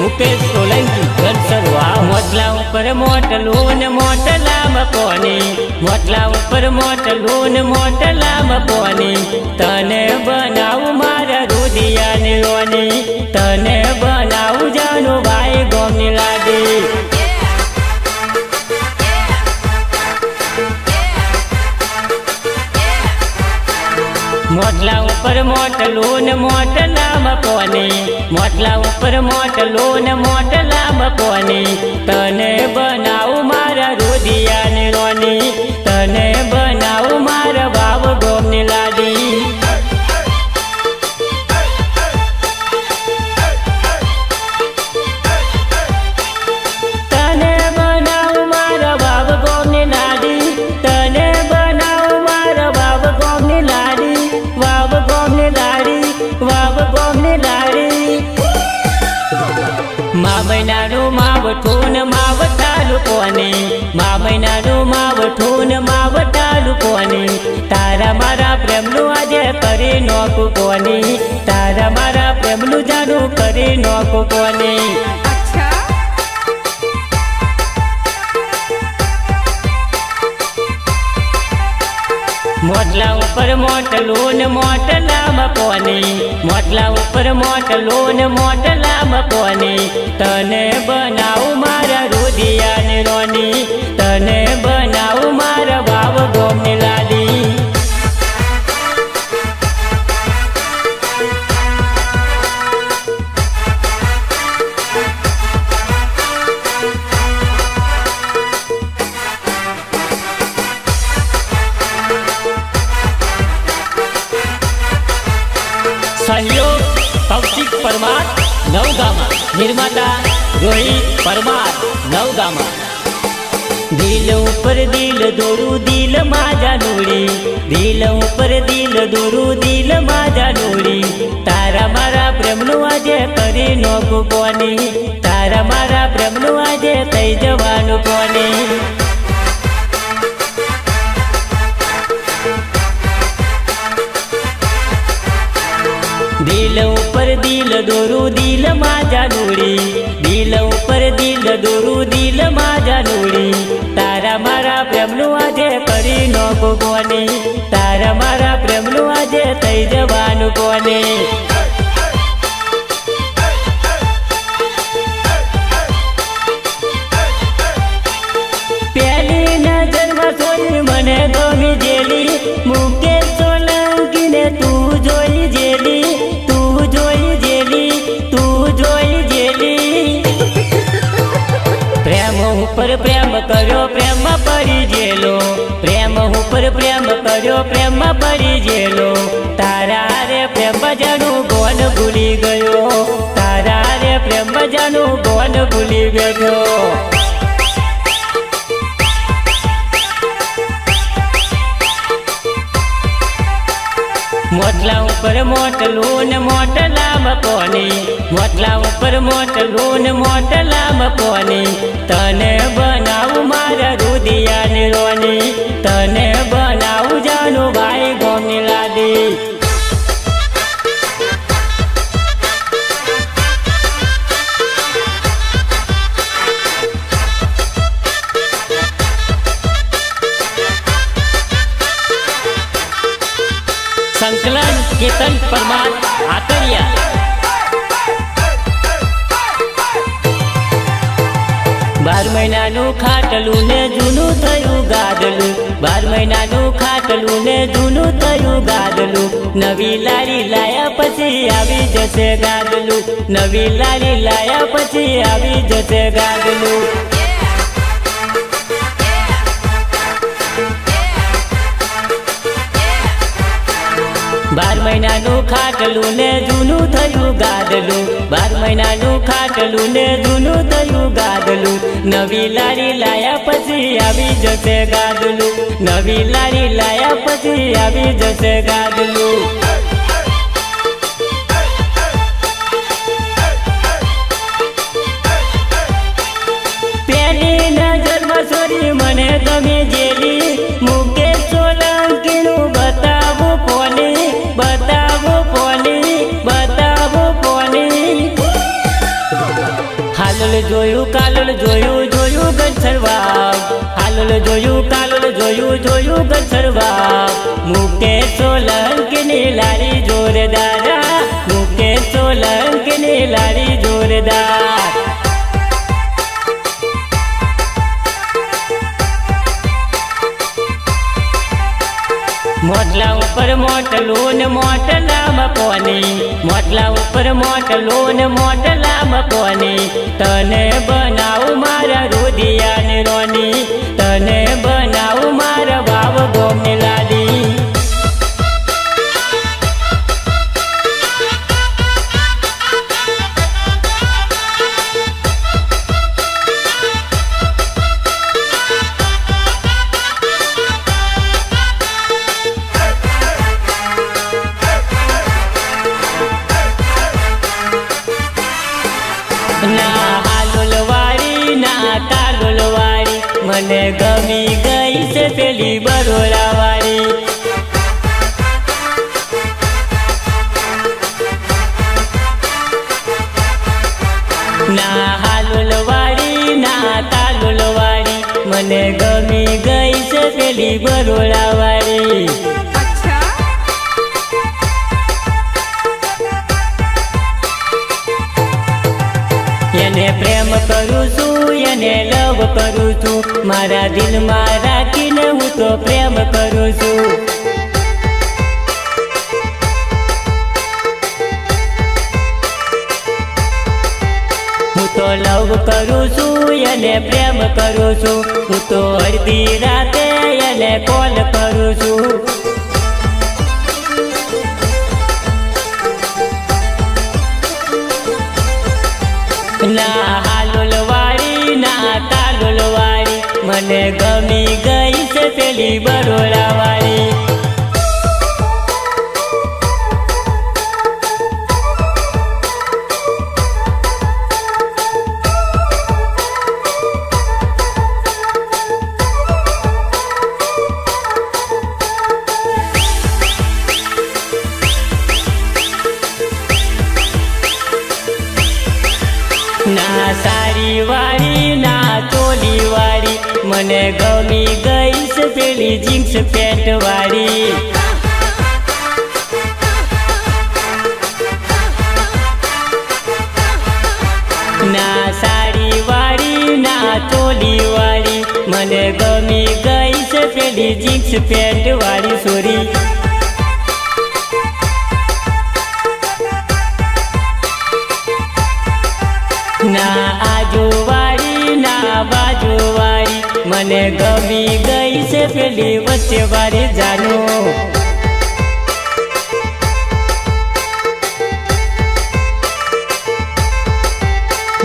मुकेश सोलंकी घनसरवा। मोटला ऊपर मोटलू ने मोटला मकोनी, मोटला ऊपर मोटलू ने मोटला मकोनी। तने बनाऊ मारा रुदिया ने रोनी, तने बनाऊ जानू भाई गोमनी लादी। मोटला ऊपर मोटलू ने मोटला मकोनी, मोटला ऊपर मोटलू ने मोटला मकोनी। तने बनाऊ मारा रुदिया ने रोनी, तने बनाऊ मारा बाब गोमनी लादी। तने बनाऊ मारा बाब गोमनी लादी, तने बनाऊ मारा बाब गोमनी लादी। वाव गोमनी लाड़ी, वाव गोमनी लाड़ी। मामैनानु मावठून मावठालु कोनी, मामैनानु मावठून मावठालु कोनी। तारा मारा प्रेमनु आजे करी नोकु कोनी, तारा मारा प्रेमनु जानू करी नोकु कोनी। मोटला ऊपर मोटलू ने मोटला मकोनी, मोटला ऊपर मोटलू ने मोटला मकोनी। तने बनाऊ मारा रुदिया ने रोनी, तने बनाऊ मारा बाब गोमनी लादी। सहयोग कौशिक परमार नवगामा, निर्माता रोहित परमार नवगामा। दिल ऊपर दिल दोरू दिल माजा नूड़ी, दिल ऊपर दिल दोरू दिल माजा नूड़ी। तारा मारा प्रेमनु आजे करी नोकु कोनी, तारा मारा प्रेमनु आजे तई जवानु कोनी। दिल ऊपर दिल दोरू दिल माजा नूड़ी, दिल ऊपर दिल दोरू दिल माजा नूड़ी। तारा मारा प्रेमनु आजे करी नोकु कोनी, तारा मारा प्रेमनु आजे तई जवानु कोनी। पहली नजर में सोई मने गमी जेली, मुकेश सोलंकी ने तू जोई जेली, तू जोई जेली, तू जोई जेली। प्रेम ऊपर प्रेम करो प्रेम परी जेलो, प्रेम ऊपर प्रेम करो प्रेम परी जेलो। तारा रे प्रेम जानू गोन भूली गयो, तारा रे प्रेम जानू गोन भूली गयो। मोटला ऊपर मोटलू ने मोटला मकोनी, मोटला ऊपर मोटलू ने मोटला मकोनी। तने बनाऊ मारा रुदिया ने रोनी, तने बनाऊ जानू भाई गोमनी लादी। संकलन केतन परमार आकरिया। बार महीनानु खाटलू ने जूनू थयु गादलू, बार महीनानु खाटलू ने जूनू थयु गादलू। नवी लाड़ी लाया पछी आवी जसे गादलू, नवी लाड़ी लाया पछी आवी जसे गादलू। बार महीनानु खाटलू ने जूनू थयु गादलू, बार महीनानु खाटलू ने जूनू थयु गादलू। नवी लाड़ी लाया पछी आवी जसे गादलू, नवी लाड़ी लाया पछी आवी जसे गादलू। पहली नजर में सोरी मने गमी जेली, मुकेश सोलंकी नु बतावो कोनी, बतावो कोनी, बतावो कोनी। કાલોલ જોયું ગછરવા મુકેશ સોલંકીની લારી જોરદાર મુકેશ સોલંકીની લારી જોરદાર મોટલા ઉપર મોટલું ને મોટલામાં કોની મોટલા ઉપર મોટલું ને મોટલામાં કોની તને બનાવું મારા રુધિયા ને રોની તને બનાવું મારા વાવ ગોમની લાડી ના હાલોલ વાળી ના કાલોલ વાળી મને ગમી ગઈ છે પેલી બરોડા વાળી ના હાલોલ વાળી ના કાલોલ વાળી મને ગમી ગઈ છે પેલી બરોડા વાળી એને પ્રેમ કરું છું એને લવ કરું છું મારા દિલમાં રાખીને હું તો પ્રેમ કરું છું હું તો લવ કરું છું એને પ્રેમ કરું છું હું તો અડધી રાતે એને કોલ કરું છું ના હાલોલ વાળી ના કાલોલ વાળી મને ગમી ગઈ છે પેલી બરોડા વાળી ના સારી વાળી ના ચોલી વાળી મને ગમી ગઈ છે પેલી જીન્સ પેન્ટ વાળી ના સાડી વાળી ના ચોલી વાળી મને ગમી ગઈ છે પેલી જીન્સ પેન્ટ વાળી સોરી ના આજુ વાળી ના બાજુ વાળી મને ગમી ગઈ છે પેલી વચ્ચે વાળી જાનો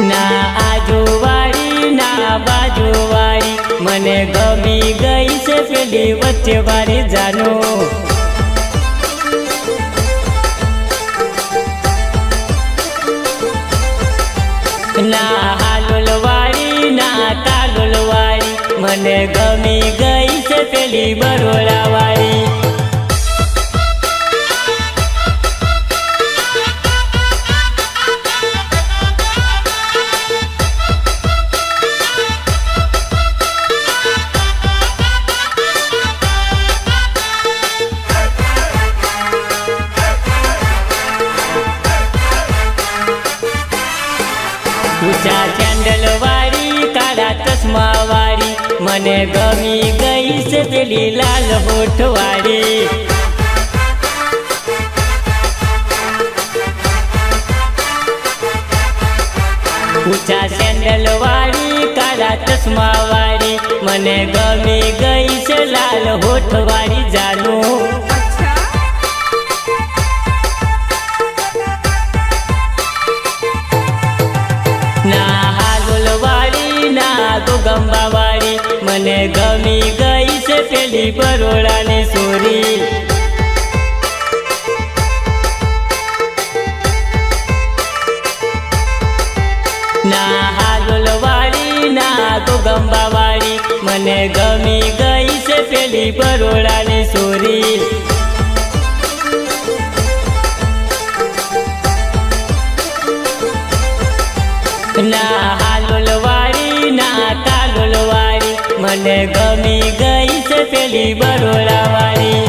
ના આજુ વાળી ના બાજુ વાળી મને ગમી ગઈ છે પેલી વચ્ચે વાળી જાનો ના હાલોલ વાળી ના કાલોલ વાળી મને ગમી ગઈ છે પેલી બરોડા વાળી ઊંચા સેન્ડલ વાળી કાળા ચશ્મા વાળી મને ગમી ગઈ છે પેલી લાલ હોઠ વાળી ઊંચા સેન્ડલ વાળી કાળા ચશ્મા વાળી મને ગમી ગઈ છે લાલ હોઠ વાળી જાનું ના હાલોલ વાળી ના ગોગંબા વાળી મને ગમી ગઈ છે પેલી બરોડાની સોરી ના હાલોલ વાળી ના ગોગંબા વાળી મને ગમી ગઈ છે પેલી બરોડાની સોરી ના હાલોલ વાળી ના કાલોલ વાળી મને ગમે પેલી બરોડાવાળી.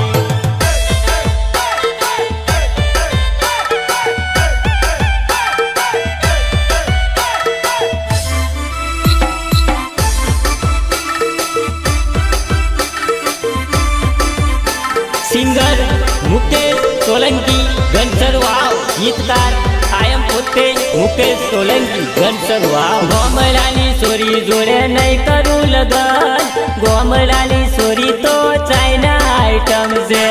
સિંગર મુકેશ સોલંકી ઘનસર વાવ. ગીતકાર કાયમ પોતે મુકેશ સોલંકી ઘનસર વાવ. ગોમડાની સોરી જોડે નહીં કરું લગન, ગોમડાની સોરી તો ચાઇના આઈટમ છે.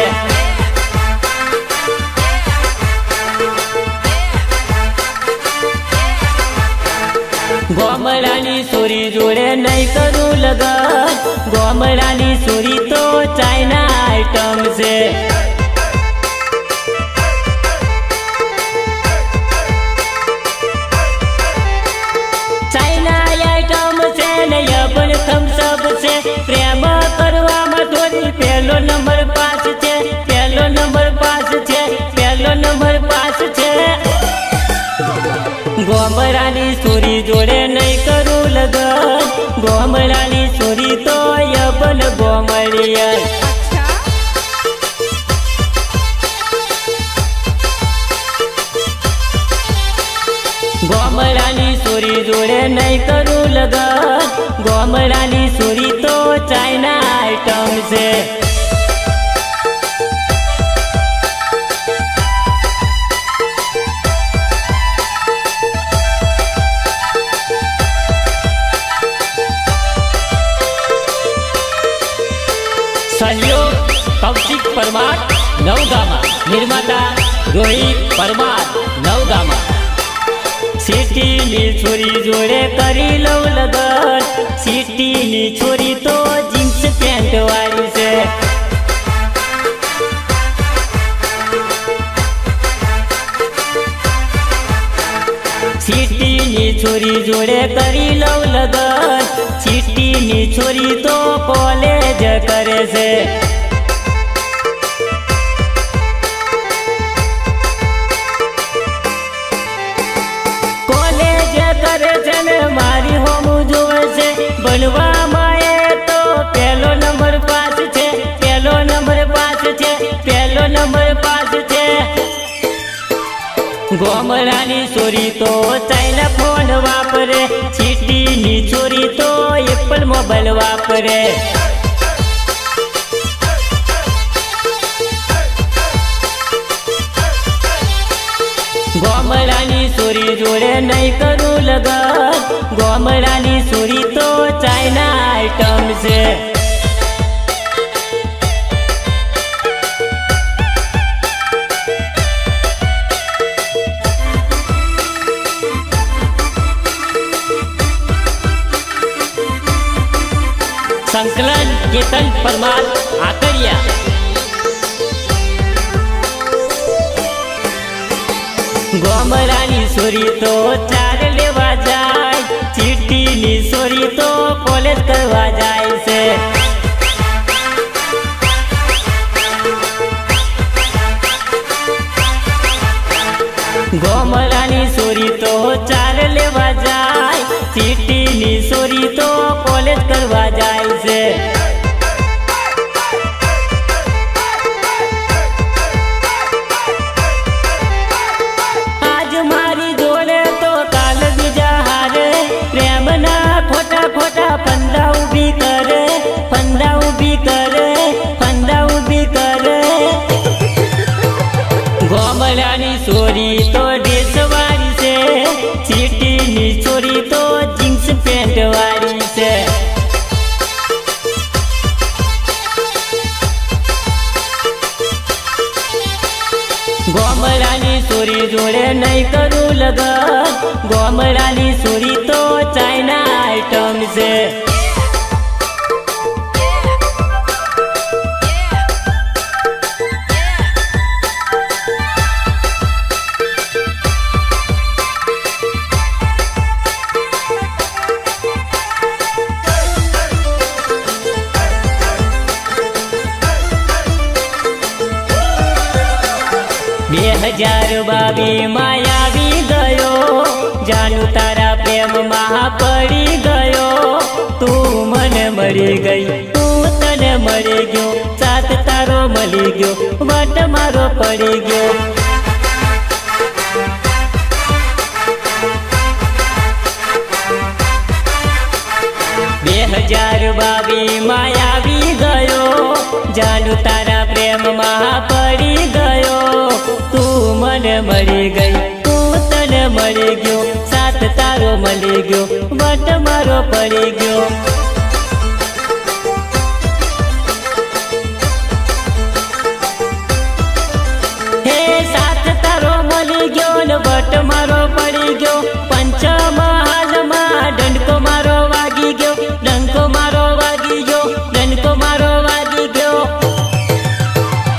ગોમડાની સોરી જોડે નહીં કરું લગન, ગોમડાની સોરી તો ચાઇના આઈટમ છે. ચાઇના આઈટમ છે ને યબન થમ્સઅપ છે. પ્રેમ કરવામાં થોડી પહેલો નંબર પાસ છે, પહેલો નંબર પાસ છે, પહેલો નંબર પાસ છે. ગોમડાની સોરી જોડે નહીં કરું લગન, ગોમડાની સોરી તો યબન ગોમડિયન. ગોમડાની સોરી જોડે નહીં કરું લગન, ગોમડાની સોરી તો ચાઇના આઈટમ છે. સહયોગ કૌશિક પરમાર નવગામા. નિર્માતા રોહિત પરમાર નવગામા. સિટીની છોરી જોડે કરી લઉં લગન, સિટીની છોરી તો જીન્સ પેન્ટ વાળી છે. સિટીની છોરી જોડે કરી લઉં લગન, સિટીની છોરી તો કોલેજ કરે છે. કરે છે ને મારી હોમું જોવે છે. ભણવામાં એ તો પહેલો નંબર પાસ છે, પહેલો નંબર પાસ છે, પહેલો નંબર પાસ છે. ગોમડાની છોરી તો ચાઇના ફોન વાપરે, સિટીની છોરી તો એપલ મોબાઈલ વાપરે. ગોમડાની સોરી જોડે નહીં કરું લગન, ગોમડાની સોરી તો ચાઇના આઈટમ છે. સંકલન કેતન પરમાર આકડિયા. ગોમડાની સોરી તો ચાર લેવા જાય, સિટીની સોરી તો કોલેજ કરવા જાય છે. ગોમડાની સોરી તો ચાર લેવા જાય, સિટીની સોરી તો કોલેજ કરવા જાય છે. ખોટા ફંદા ઉભી કરે, ફંદા ઉભી કરે, ફંદા ઉભી કરે. ગોમડાની સોરી તો ડ્રેસ વાળી છે, સિટીની છોરી તો જીન્સ પેન્ટ વાળી છે. ગોમડાની સોરી જોડે નહીં કરું લગન, ગોમડાની સોરી તો ચાઇના આઈટમ છે. માં આવી ગયો, જાનું તારા પ્રેમમાં પડી ગયો. તું મને મળી ગઈ, તું તને મળી મળી ગયો, સાથ તારો મળી ગયો, વટ મારો પડી ગયો. 2022 માં આવી ગયો, જાનુ તારા પ્રેમમાં પડી ગયો. તું મને મળી ગઈ, તું તને મળી ગયો, સાથ તારો મળી ગયો, વટ મારો પડી ગયો. હે સાથ તારો મળી ગયો ને વટ મારો પડી ગયો. પંચમહાલમાં ડંકો મારો વાગી ગયો, ડંકો મારો વાગી ગયો, ડંકો મારો વાગી ગયો.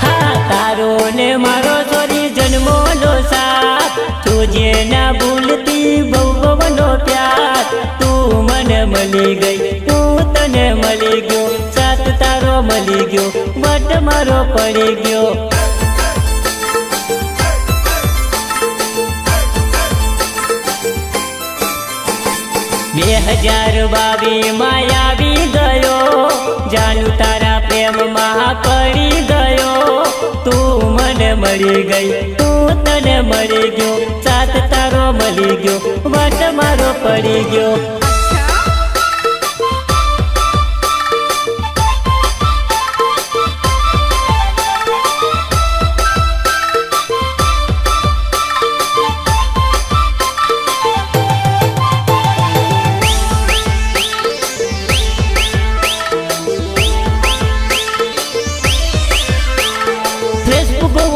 હા તારો ને મારો સોરી જન્મોનો સાથ, તુજે ના ભૂલતી બહુ બહુનો પ્યાર. તું મને મળી ગઈ, તું તને મળી ગયો, સાથ તારો મળી ગયો, વટ મારો પડી ગયો. 2022 માં આવી ગયો, જાનુ તારા પ્રેમમાં પડી ગયો. તું મને મળી ગઈ, તું તને મળી ગયો, સાથ તારો મળી ગયો, વટ મારો પડી ગયો.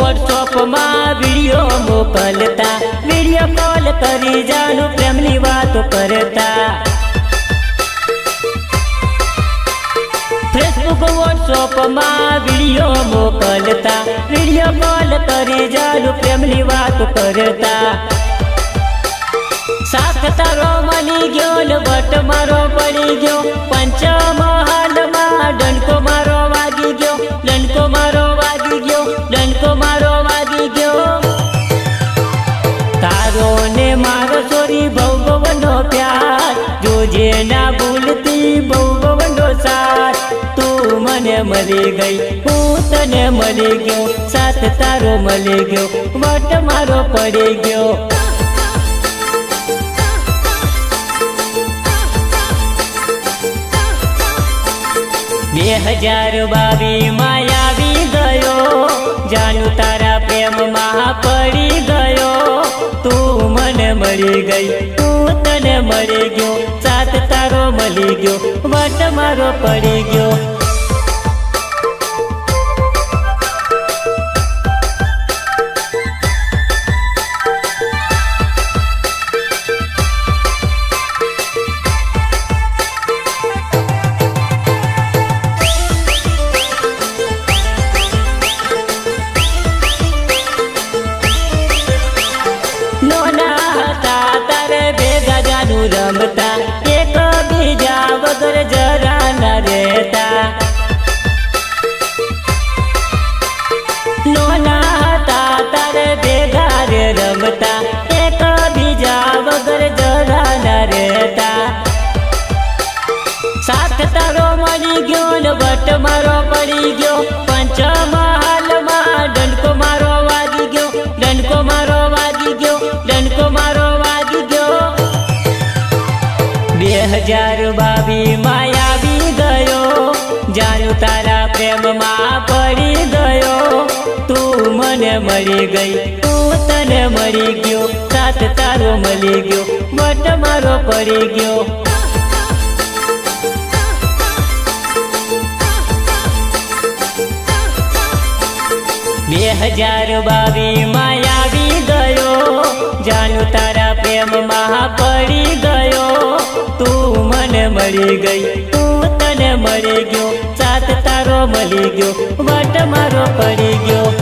વોટ્સઅપમાં વિડીયો મોકલતા, વિડીયો કોલ કરી જાનુ પ્રેમની વાતો કરતા. ફેસબુક વોટ્સઅપમાં વિડીયો મોકલતા, વિડીયો કોલ કરી જાનુ પ્રેમની વાતો કરતા. સાથ તારો મળી ગયો ને વટ મારો પડી ગયો. પંચમહાલમાં ડંકો મારો વાગી ગયો, ડંકો મારો વાગી ગયો, ડંકો મારો વાગી ગયો. તારો ને મારો સોરી બહુ બહુનો પ્યાર, જોજે ના ભૂલતી બહુ બહુનો સાથ. તું મને મળી ગઈ, હું તને મળી ગયો, સાથ તારો મળી ગયો, વટ મારો પડી ગયો. 2022 માં આવી ગયો, જાનુ તારા પ્રેમમાં પડી ગયો. તું મને મળી ગઈ, તું તને મળી ગયો, સાથ તારો મળી ગયો, વટ મારો પડી ગયો. રમતા એક બીજા વગર જરા ના રહેતા. નોના હતા તારે ભેગા રે રમતા, એક બીજા વગર જરા ના રહેતા. સાથ તારો મળી ગયો ને વટ મારો પડી ગયો. પંચમહાલમાં ડંકો મારો વાગી ગયો, ડંકો મારો વાગી ગયો, ડંકો મારો વાગી ગયો. 2022 માં આવી ગયો, જાનુ તારા પ્રેમમાં પડી ગયો. તું મને મળી ગઈ, તું તને મળી ગયો, સાથ તારો મળી ગયો, વટ મારો પડી ગયો. 2022 માં આવી ગયો, જાનુ તારા પ્રેમમાં પડી ગયો. તું મને મળી ગઈ, તું તને મળી ગયો, સાથ તારો મળી ગયો, વટ મારો પડી ગયો.